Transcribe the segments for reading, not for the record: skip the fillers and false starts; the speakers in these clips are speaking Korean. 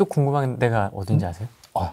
또 궁금한 데가 어딘지 아세요?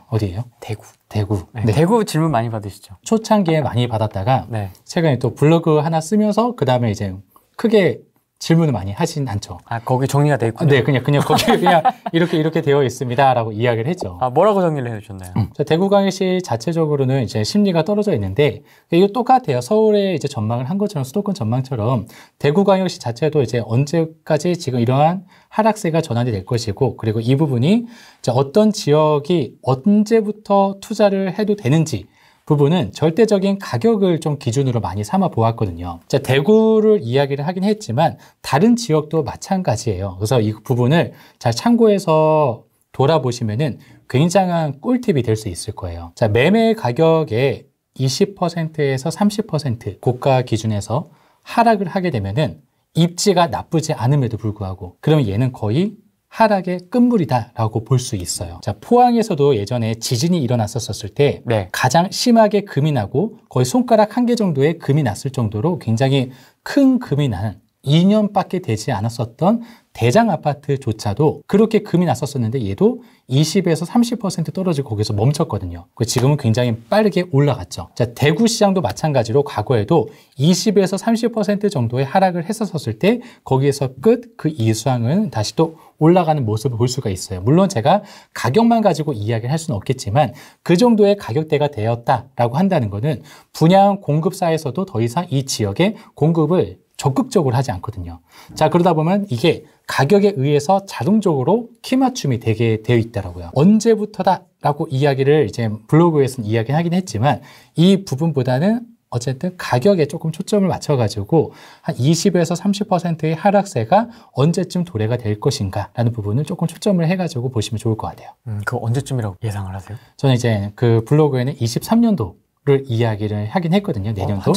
어디예요? 대구. 대구. 네. 네. 대구 질문 많이 받으시죠? 초창기에 많이 받았다가 네. 최근에 또 블로그 하나 쓰면서 그 다음에 이제 크게 질문을 많이 하진 않죠. 아, 거기 정리가 돼 있군요. 네, 그냥 거기 그냥 이렇게 되어 있습니다라고 이야기를 했죠. 아, 뭐라고 정리를 해주셨나요? 대구광역시 자체적으로는 이제 심리가 떨어져 있는데 이거 똑같아요. 서울에 이제 전망을 한 것처럼 수도권 전망처럼 대구광역시 자체도 이제 언제까지 지금 이러한 하락세가 전환이 될 것이고 그리고 이 부분이 이제 어떤 지역이 언제부터 투자를 해도 되는지. 부분은 절대적인 가격을 좀 기준으로 많이 삼아 보았거든요. 자, 대구를 이야기를 하긴 했지만 다른 지역도 마찬가지예요. 그래서 이 부분을 잘 참고해서 돌아보시면은 굉장한 꿀팁이 될 수 있을 거예요. 자, 매매 가격의 20%에서 30% 고가 기준에서 하락을 하게 되면은 입지가 나쁘지 않음에도 불구하고 그러면 얘는 거의 하락의 끝물이다라고 볼 수 있어요. 자, 포항에서도 예전에 지진이 일어났었을 때 네. 가장 심하게 금이 나고 거의 손가락 한 개 정도의 금이 났을 정도로 굉장히 큰 금이 나는 2년밖에 되지 않았었던 대장 아파트조차도 그렇게 금이 났었었는데 얘도 20에서 30% 떨어지고 거기서 멈췄거든요. 지금은 굉장히 빠르게 올라갔죠. 자, 대구 시장도 마찬가지로 과거에도 20에서 30% 정도의 하락을 했었을 때 거기에서 끝 그 이상은 다시 또 올라가는 모습을 볼 수가 있어요. 물론 제가 가격만 가지고 이야기를 할 수는 없겠지만 그 정도의 가격대가 되었다라고 한다는 것은 분양 공급사에서도 더 이상 이 지역에 공급을 적극적으로 하지 않거든요. 자, 그러다 보면 이게 가격에 의해서 자동적으로 키 맞춤이 되게 되어 있더라고요. 언제부터다라고 이야기를 이제 블로그에서는 이야기하긴 했지만 이 부분보다는 어쨌든 가격에 조금 초점을 맞춰가지고 한 20에서 30%의 하락세가 언제쯤 도래가 될 것인가라는 부분을 조금 초점을 해가지고 보시면 좋을 것 같아요. 그거 언제쯤이라고 예상을 하세요? 저는 이제 그 블로그에는 23년도를 이야기를 하긴 했거든요. 내년도.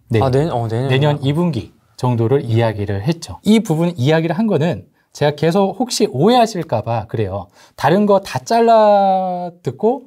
네. 아, 내년 2분기. 정도를 이야기를 했죠. 이 부분 이야기를 한 거는 제가 계속 혹시 오해하실까봐 그래요. 다른 거 다 잘라 듣고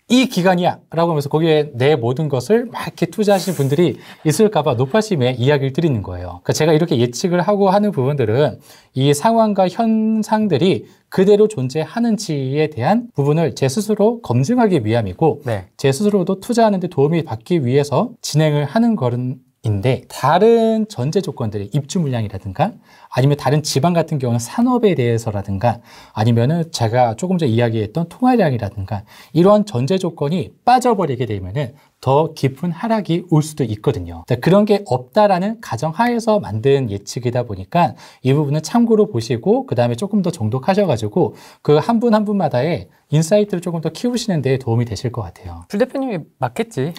이 기간이야 라고 하면서 거기에 내 모든 것을 막 이렇게 투자하시는 분들이 있을까봐 높아심에 이야기를 드리는 거예요. 그러니까 제가 이렇게 예측을 하고 하는 부분들은 이 상황과 현상들이 그대로 존재하는지에 대한 부분을 제 스스로 검증하기 위함이고 네. 제 스스로도 투자하는 데 도움이 받기 위해서 진행을 하는 거는 인데 다른 전제 조건들이 입주 물량이라든가 아니면 다른 지방 같은 경우는 산업에 대해서라든가 아니면은 제가 조금 전에 이야기했던 통화량이라든가 이러한 전제 조건이 빠져버리게 되면은 더 깊은 하락이 올 수도 있거든요. 그런 게 없다라는 가정하에서 만든 예측이다 보니까 이 부분은 참고로 보시고 그 다음에 조금 더 정독하셔가지고 그 한 분 한 분마다의 인사이트를 조금 더 키우시는 데 도움이 되실 것 같아요. 줄 대표님이 맞겠지.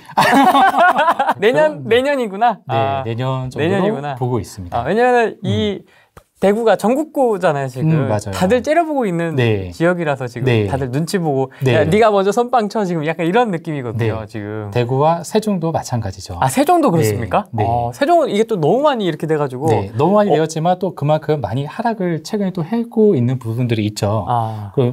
내년이구나. 네, 내년 정도로 내년이구나. 보고 있습니다. 왜냐하면 이 대구가 전국구잖아요, 지금. 맞아요. 다들 째려보고 있는 네. 지역이라서 지금 네. 다들 눈치 보고 네. 야, 네가 먼저 선빵 쳐 지금 약간 이런 느낌이거든요, 네. 지금. 대구와 세종도 마찬가지죠. 아, 세종도 그렇습니까? 네. 네. 세종은 이게 또 너무 많이 이렇게 돼가지고. 네, 너무 많이 되었지만 또 그만큼 많이 하락을 최근에 또 하고 있는 부분들이 있죠.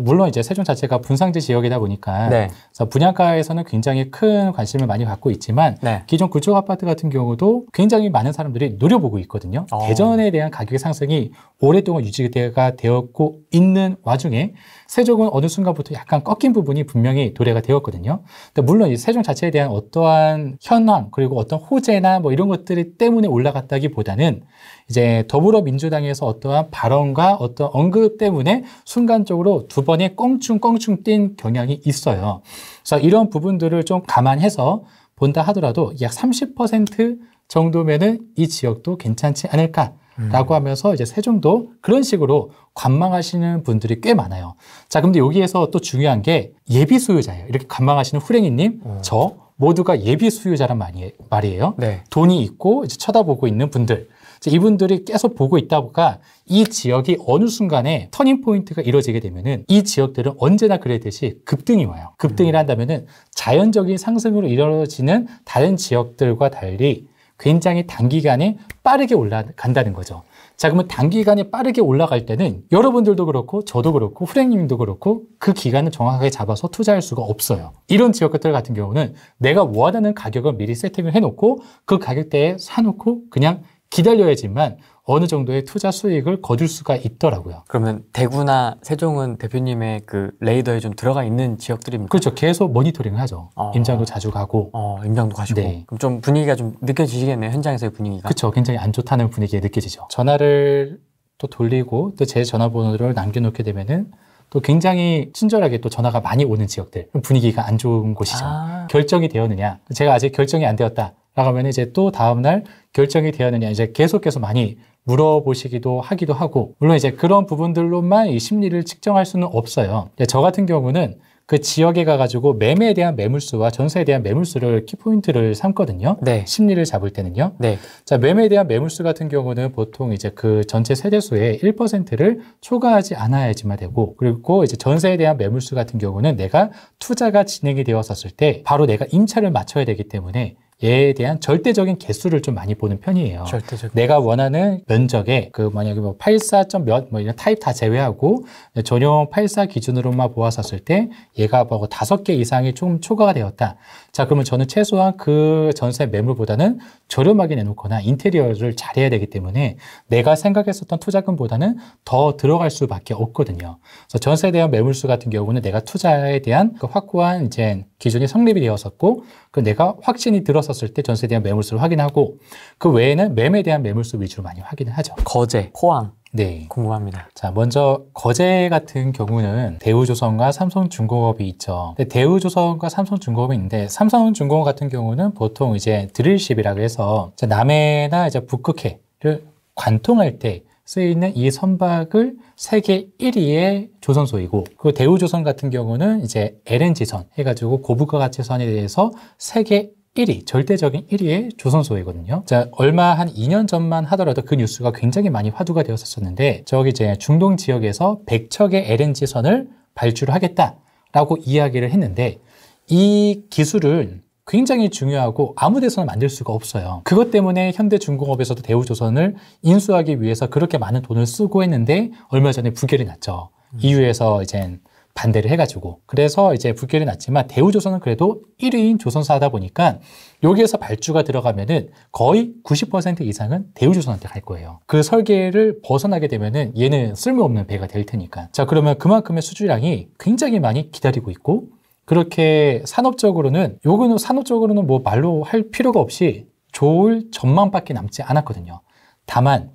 물론 이제 세종 자체가 분상지 지역이다 보니까 네. 그래서 분양가에서는 굉장히 큰 관심을 많이 갖고 있지만 네. 기존 구축 아파트 같은 경우도 굉장히 많은 사람들이 노려보고 있거든요. 대전에 대한 가격의 상승이 오랫동안 유지가 되었고 있는 와중에 세종은 어느 순간부터 약간 꺾인 부분이 분명히 도래가 되었거든요. 근데 물론 이 세종 자체에 대한 어떠한 현황 그리고 어떤 호재나 뭐 이런 것들이 때문에 올라갔다기보다는 이제 더불어민주당에서 어떠한 발언과 어떤 언급 때문에 순간적으로 두 번의 껑충껑충 뛴 경향이 있어요. 그래서 이런 부분들을 좀 감안해서 본다 하더라도 약 30% 정도면은 이 지역도 괜찮지 않을까? 라고 하면서 이제 세종도 그런 식으로 관망하시는 분들이 꽤 많아요. 자, 근데 여기에서 또 중요한 게 예비 수요자예요. 이렇게 관망하시는 후랭이님, 저 모두가 예비 수요자란 말이에요. 네. 돈이 있고 이제 쳐다보고 있는 분들. 이분들이 계속 보고 있다 보니까 이 지역이 어느 순간에 터닝 포인트가 이루어지게 되면은 이 지역들은 언제나 그랬듯이 급등이 와요. 급등이라 한다면은 자연적인 상승으로 이루어지는 다른 지역들과 달리 굉장히 단기간에 빠르게 올라간다는 거죠. 자, 그러면 단기간에 빠르게 올라갈 때는 여러분들도 그렇고 저도 그렇고 후랭님도 그렇고 그 기간을 정확하게 잡아서 투자할 수가 없어요. 이런 지역들 같은 경우는 내가 원하는 가격을 미리 세팅을 해놓고 그 가격대에 사놓고 그냥 기다려야지만 어느 정도의 투자 수익을 거둘 수가 있더라고요. 그러면 대구나 세종은 대표님의 그 레이더에 좀 들어가 있는 지역들입니까? 그렇죠. 계속 모니터링을 하죠. 임장도 자주 가고. 임장도 가시고. 네. 그럼 좀 분위기가 좀 느껴지시겠네요. 현장에서의 분위기가. 그렇죠. 굉장히 안 좋다는 분위기가 느껴지죠. 전화를 또 돌리고 또 제 전화번호를 남겨놓게 되면은 또 굉장히 친절하게 또 전화가 많이 오는 지역들, 분위기가 안 좋은 곳이죠. 결정이 되었느냐? 제가 아직 결정이 안 되었다. 라고 하면 이제 또 다음날 결정이 되었느냐? 이제 계속해서 많이 물어보시기도 하기도 하고, 물론 이제 그런 부분들로만 이 심리를 측정할 수는 없어요. 저 같은 경우는 그 지역에 가가지고 매매에 대한 매물수와 전세에 대한 매물수를 키포인트를 삼거든요. 네. 심리를 잡을 때는요. 네. 자, 매매에 대한 매물수 같은 경우는 보통 이제 그 전체 세대수의 1%를 초과하지 않아야지만 되고, 그리고 이제 전세에 대한 매물수 같은 경우는 내가 투자가 진행이 되었었을 때 바로 내가 임차를 맞춰야 되기 때문에 얘에 대한 절대적인 개수를 좀 많이 보는 편이에요. 절대적인. 내가 원하는 면적에 그 만약에 뭐 84점 몇 뭐 이런 타입 다 제외하고 전용 84 기준으로만 보았었을 때 얘가 뭐 5개 이상이 좀 초과가 되었다. 자, 그러면 저는 최소한 그 전세 매물보다는 저렴하게 내놓거나 인테리어를 잘해야 되기 때문에 내가 생각했었던 투자금보다는 더 들어갈 수밖에 없거든요. 그래서 전세에 대한 매물수 같은 경우는 내가 투자에 대한 그 확고한 이제 기준이 성립이 되었었고, 그 내가 확신이 들었었을 때 전세에 대한 매물수를 확인하고, 그 외에는 매매에 대한 매물수 위주로 많이 확인을 하죠. 거제, 포항. 네. 궁금합니다. 자, 먼저 거제 같은 경우는 대우조선과 삼성중공업이 있죠. 대우조선과 삼성중공업이 있는데, 삼성중공업 같은 경우는 보통 이제 드릴십이라고 해서 남해나 이제 북극해를 관통할 때 쓰이는 이 선박을 세계 1위의 조선소이고, 그 대우조선 같은 경우는 이제 LNG선 해가지고 고부가 가치선에 대해서 세계 1위, 절대적인 1위의 조선소이거든요. 자, 얼마 한 2년 전만 하더라도 그 뉴스가 굉장히 많이 화두가 되었었는데, 저기 이제 중동 지역에서 100척의 LNG선을 발주를 하겠다라고 이야기를 했는데, 이 기술은 굉장히 중요하고 아무 데서나 만들 수가 없어요. 그것 때문에 현대중공업에서도 대우조선을 인수하기 위해서 그렇게 많은 돈을 쓰고 했는데 얼마 전에 부결이 났죠. EU에서 이제 반대를 해가지고. 그래서 이제 부결이 났지만 대우조선은 그래도 1위인 조선사다 보니까 여기에서 발주가 들어가면은 거의 90% 이상은 대우조선한테 갈 거예요. 그 설계를 벗어나게 되면은 얘는 쓸모없는 배가 될 테니까. 자, 그러면 그만큼의 수주량이 굉장히 많이 기다리고 있고, 그렇게 산업적으로는 뭐 말로 할 필요가 없이 좋을 전망밖에 남지 않았거든요. 다만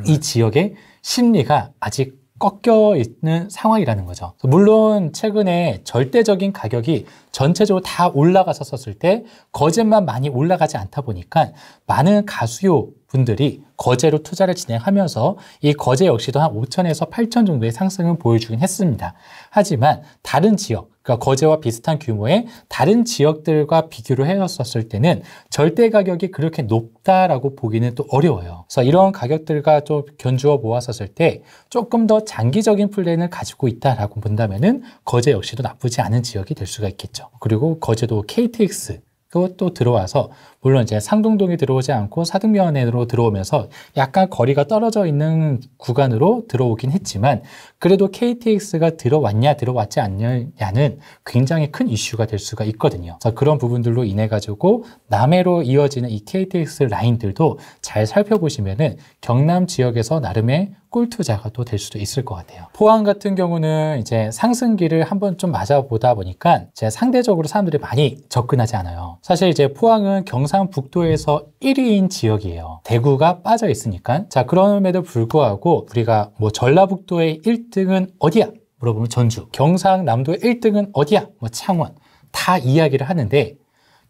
이 지역의 심리가 아직 꺾여 있는 상황이라는 거죠. 물론 최근에 절대적인 가격이 전체적으로 다 올라갔었을 때 거제만 많이 올라가지 않다 보니까 많은 가수요 분들이 거제로 투자를 진행하면서 이 거제 역시도 한 5천에서 8천 정도의 상승을 보여주긴 했습니다. 하지만 다른 지역, 그러니까 거제와 비슷한 규모의 다른 지역들과 비교를 해봤었을 때는 절대 가격이 그렇게 높다라고 보기는 또 어려워요. 그래서 이런 가격들과 좀 견주어 보았었을 때 조금 더 장기적인 플랜을 가지고 있다라고 본다면은 거제 역시도 나쁘지 않은 지역이 될 수가 있겠죠. 그리고 거제도 KTX 그것도 들어와서, 물론 이제 상동동이 들어오지 않고 사등면으로 들어오면서 약간 거리가 떨어져 있는 구간으로 들어오긴 했지만, 그래도 KTX가 들어왔냐 들어왔지 않냐는 굉장히 큰 이슈가 될 수가 있거든요. 그래서 그런 부분들로 인해 가지고 남해로 이어지는 이 KTX 라인들도 잘 살펴보시면은 경남 지역에서 나름의 꿀투자가 또 될 수도 있을 것 같아요. 포항 같은 경우는 이제 상승기를 한번 좀 맞아보다 보니까 이제 상대적으로 사람들이 많이 접근하지 않아요. 사실 이제 포항은 경상북도에서 1위인 지역이에요. 대구가 빠져 있으니까. 자, 그럼에도 불구하고 우리가 뭐 전라북도의 1등은 어디야? 물어보면 전주. 경상남도의 1등은 어디야? 뭐 창원. 다 이야기를 하는데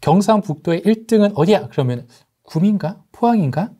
경상북도의 1등은 어디야? 그러면 구미인가? 포항인가?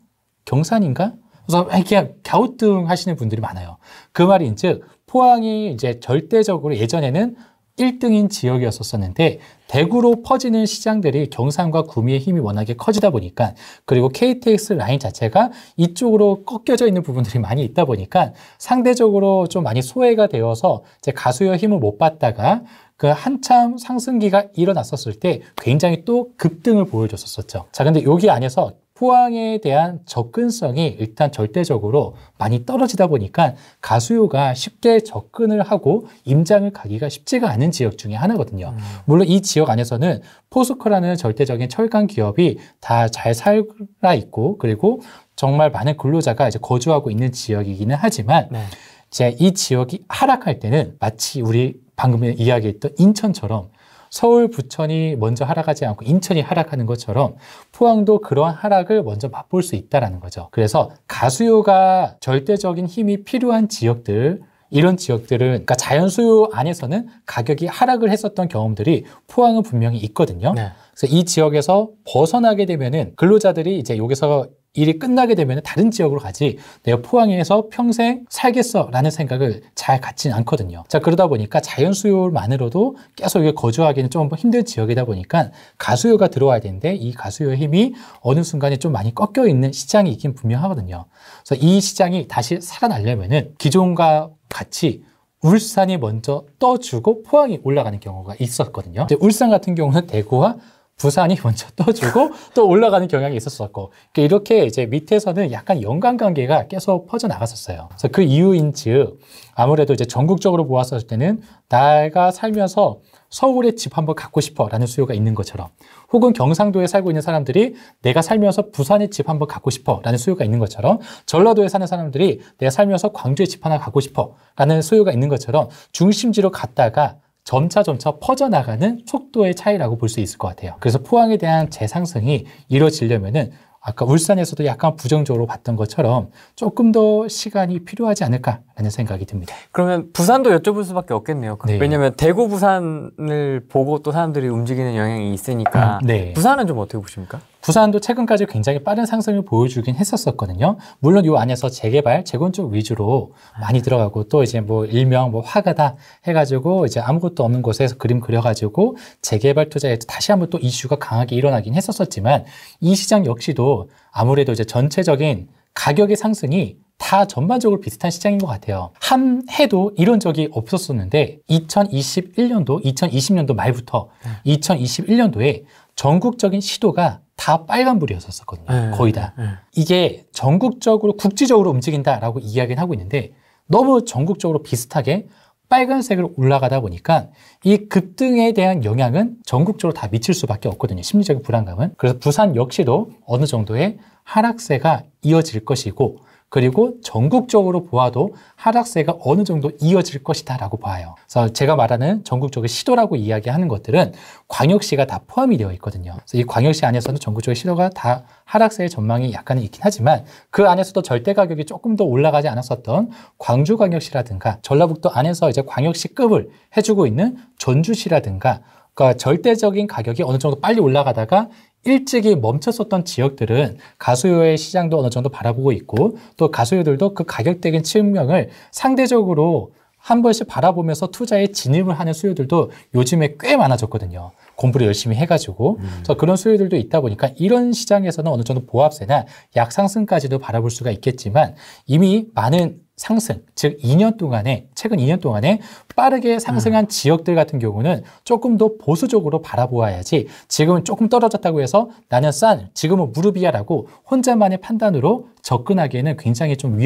경산인가? 그래서 그냥 갸우뚱 하시는 분들이 많아요. 그 말인즉 포항이 이제 절대적으로 예전에는 1등인 지역이었었는데 대구로 퍼지는 시장들이 경산과 구미의 힘이 워낙에 커지다 보니까, 그리고 KTX 라인 자체가 이쪽으로 꺾여져 있는 부분들이 많이 있다 보니까 상대적으로 좀 많이 소외가 되어서 이제 가수의 힘을 못 받다가 그 한참 상승기가 일어났었을 때 굉장히 또 급등을 보여줬었죠. 자, 근데 여기 안에서 포항에 대한 접근성이 일단 절대적으로 많이 떨어지다 보니까 가수요가 쉽게 접근을 하고 임장을 가기가 쉽지가 않은 지역 중에 하나거든요. 물론 이 지역 안에서는 포스코라는 절대적인 철강 기업이 다 잘 살아 있고 그리고 정말 많은 근로자가 이제 거주하고 있는 지역이기는 하지만 네. 이제 이 지역이 하락할 때는 마치 우리 방금 이야기했던 인천처럼 서울, 부천이 먼저 하락하지 않고 인천이 하락하는 것처럼 포항도 그러한 하락을 먼저 맛볼 수 있다는 거죠. 그래서 가수요가 절대적인 힘이 필요한 지역들, 이런 지역들은 그러니까 자연 수요 안에서는 가격이 하락을 했었던 경험들이 포항은 분명히 있거든요. 네. 그래서 이 지역에서 벗어나게 되면은 근로자들이 이제 여기서 일이 끝나게 되면 다른 지역으로 가지 내가 포항에서 평생 살겠어라는 생각을 잘 갖지는 않거든요. 자, 그러다 보니까 자연 수요만으로도 계속 여기 거주하기는 좀 힘든 지역이다 보니까 가수요가 들어와야 되는데 이 가수요의 힘이 어느 순간에 좀 많이 꺾여 있는 시장이 있긴 분명하거든요. 그래서 이 시장이 다시 살아나려면은 기존과 같이 울산이 먼저 떠주고 포항이 올라가는 경우가 있었거든요. 이제 울산 같은 경우는 대구와 부산이 먼저 떠주고 또 올라가는 경향이 있었었고 이렇게 이제 밑에서는 약간 연관관계가 계속 퍼져나갔었어요. 그래서 그 이유인즉 아무래도 이제 전국적으로 보았을 때는 내가 살면서 서울에 집 한번 갖고 싶어라는 수요가 있는 것처럼 혹은 경상도에 살고 있는 사람들이 내가 살면서 부산에 집 한번 갖고 싶어라는 수요가 있는 것처럼 전라도에 사는 사람들이 내가 살면서 광주에 집 하나 갖고 싶어라는 수요가 있는 것처럼 중심지로 갔다가 점차 퍼져나가는 속도의 차이라고 볼 수 있을 것 같아요. 그래서 포항에 대한 재상승이 이루어지려면은 아까 울산에서도 약간 부정적으로 봤던 것처럼 조금 더 시간이 필요하지 않을까라는 생각이 듭니다. 그러면 부산도 여쭤볼 수밖에 없겠네요. 네. 왜냐하면 대구, 부산을 보고 또 사람들이 움직이는 영향이 있으니까 네. 부산은 좀 어떻게 보십니까? 부산도 최근까지 굉장히 빠른 상승을 보여주긴 했었거든요. 물론 이 안에서 재개발, 재건축 위주로 많이 들어가고 또 이제 뭐 일명 뭐 화가다 해가지고 이제 아무것도 없는 곳에서 그림 그려가지고 재개발 투자에 다시 한번 또 이슈가 강하게 일어나긴 했었지만 이 시장 역시도 아무래도 이제 전체적인 가격의 상승이 다 전반적으로 비슷한 시장인 것 같아요. 한 해도 이런 적이 없었었는데 2021년도, 2020년도 말부터 2021년도에 전국적인 시도가 다 빨간불이었었거든요. 거의 다. 이게 전국적으로 국지적으로 움직인다라고 이야기는 하고 있는데 너무 전국적으로 비슷하게 빨간색으로 올라가다 보니까 이 급등에 대한 영향은 전국적으로 다 미칠 수밖에 없거든요. 심리적인 불안감은. 그래서 부산 역시도 어느 정도의 하락세가 이어질 것이고 그리고 전국적으로 보아도 하락세가 어느 정도 이어질 것이다라고 봐요. 그래서 제가 말하는 전국적인 시도라고 이야기하는 것들은 광역시가 다 포함이 되어 있거든요. 그래서 이 광역시 안에서는 전국적인 시도가 다 하락세의 전망이 약간은 있긴 하지만 그 안에서도 절대 가격이 조금 더 올라가지 않았었던 광주광역시라든가 전라북도 안에서 이제 광역시급을 해주고 있는 전주시라든가 그러니까 절대적인 가격이 어느 정도 빨리 올라가다가 일찍이 멈췄었던 지역들은 가수요의 시장도 어느 정도 바라보고 있고 또 가수요들도 그 가격적인 측면을 상대적으로 한 번씩 바라보면서 투자에 진입을 하는 수요들도 요즘에 꽤 많아졌거든요. 공부를 열심히 해가지고. 그래서 그런 수요들도 있다 보니까 이런 시장에서는 어느 정도 보합세나 약상승까지도 바라볼 수가 있겠지만 이미 많은 상승, 즉 2년 동안에 최근 2년 동안에 빠르게 상승한 지역들 같은 경우는 조금 더 보수적으로 바라보아야지 지금은 조금 떨어졌다고 해서 나는 지금은 무릎이야라고 혼자만의 판단으로 접근하기에는 굉장히 좀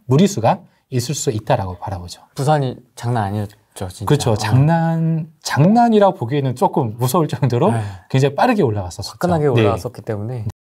무리수가 있을 수 있다라고 바라보죠. 부산이 장난 아니었죠, 진짜. 그렇죠. 장난이라고 보기에는 조금 무서울 정도로 굉장히 빠르게 올라갔었죠. 화끈하게 올라왔었기 때문에